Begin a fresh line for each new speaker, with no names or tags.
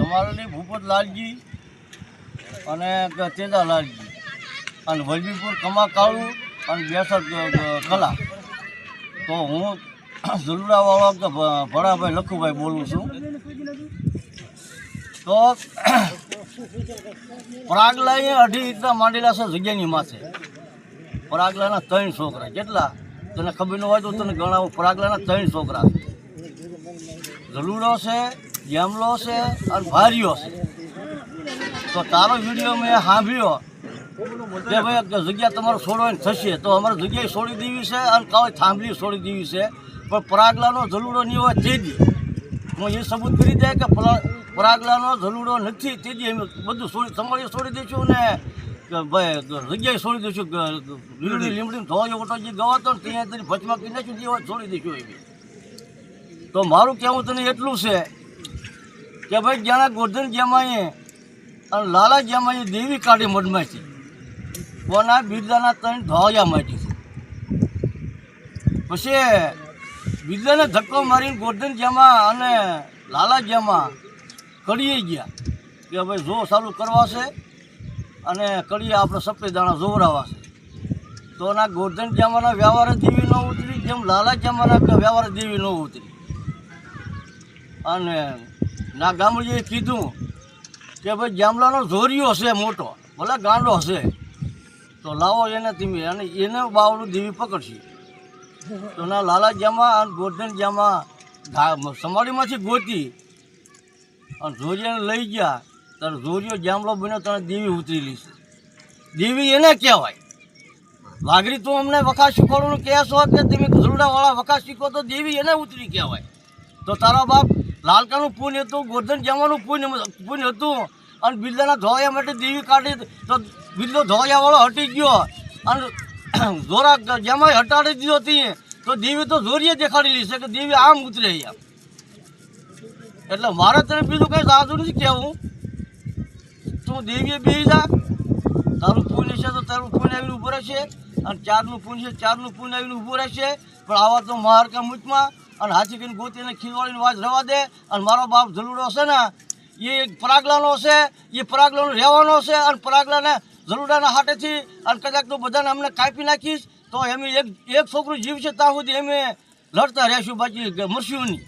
ધમાલની ભૂપત લાલજી અને તેજા લાલજી અને વલભીપુર કમા કાળુ અને બેસર કલા. તો હું ઝલુડાવાળો ભડાભાઈ લખુભાઈ બોલું છું. તો પરાગલાએ 2.5 ઈંટના માંડેલા છે જગ્યાની માથે. પરાગલાના 3 છોકરા. કેટલા તને ખબર ન હોય તો તને ગણાવું. પરાગલાના 3 છોકરા. ઝલુડો છે, જેમલો છે અને ભારીઓ છે. તો તારો વિડીયો મેં સાંભળ્યો કે ભાઈ જગ્યા તમારે છોડવાની થશે તો અમારે જગ્યાએ છોડી દેવી છે અને કાંઈ થાંભલી છોડી દેવી છે. પણ પરાગલાનો ઝલુડો નહીં હોય તે દી હું એ સબૂત કરી દે કે પરાગલાનો ઝલુડો નથી તે દી અમે બધું સંભાળી છોડી દઈશું ને ભાઈ જગ્યાએ છોડી દઈશું. લીમડી લીમડીને ધોયો ઓટો જે ગવાતો ને ત્યાં તરી ભચમાં કરી નાખ્યું જે હોય છોડી દઈશું એવી. તો મારું કહેવું તને એટલું છે કે ભાઈ જ્યાં ગોરધન જેમાએ અને લાલા જેમાએ દેવી કાઢી મઢમાંથી કોના બિરદાના 3 ધોયા માંથી. પછી બિરદાને ધક્કો મારીને ગોરધન જેમા અને લાલા જેમા કડીએ ગયા કે ભાઈ જો ચાલુ કરવા છે અને કડીએ આપણે સફેદ દાણા જોવરાવા છે. તો ના ગોરધન જેમાના વ્યવહાર દેવી ન ઉતરી જેમ લાલા જેમાના વ્યવહાર દેવી ન ઉતરી. અને ના ગામડીએ કીધું કે ભાઈ જામલાનો ઝોરિયો છે મોટો ભલે ગાંડો હશે તો લાવો એને ધીમે અને એને બાવળું દેવી પકડશે. તો ના લાલા જામા અને ગોરધન જામા સમાડીમાંથી ગોતી અને ઝોરિયાને લઈ ગયા ત્યારે ઝોરિયો જામલો બન્યો ત્યારે દેવી ઉતરેલી છે. દેવી એને કહેવાય. વાઘરી તું અમને વખા શીખવાડવાનું કહેશો કે તમે ઝુલડાવાળા વખા શીખો તો દેવી એને ઉતરી કહેવાય. તો તારા બાપ લાલકાનું પુણ્ય હતું, ગોરધન જામાનું પુણ્ય હતું અને બિરદાના ધોયા માટે દેવી કાઢી તો બિરદો ધોયાવાળો હટી ગયો અને જોરા જેમાં હટાડી દીધો હતી તો દેવી તો જોરીએ દેખાડેલી છે કે દેવી આમ ઉતરે એમ. એટલે મારે તને બીજું કંઈ સાચું નથી કહેવું. તું દેવીએ બેસી જા. તારું પુણ્ય છે તો તારું પુણ્ય આવીને ઊભું રહેશે અને 4નું પુણ્ય છે 4નું પુણ્ય આવીને ઊભું રહેશે. પણ આવા તો મહારકા મૂચમાં અને હાથી કરીને ગોતીને ખીલવાડીને વાત રવા દે. અને મારો બાપ ઝલુડો છે ને એ પરાગલાનો છે, એ પરાગલાનો રહેવાનો છે અને પરાગલાને ઝલુડાના હાથેથી અને કદાચ તો બધાને અમને કાપી નાખીશ તો એમ એક છોકરું જીવ છે ત્યાં સુધી અમે લડતા રહેશું બાકી મરશું નહીં.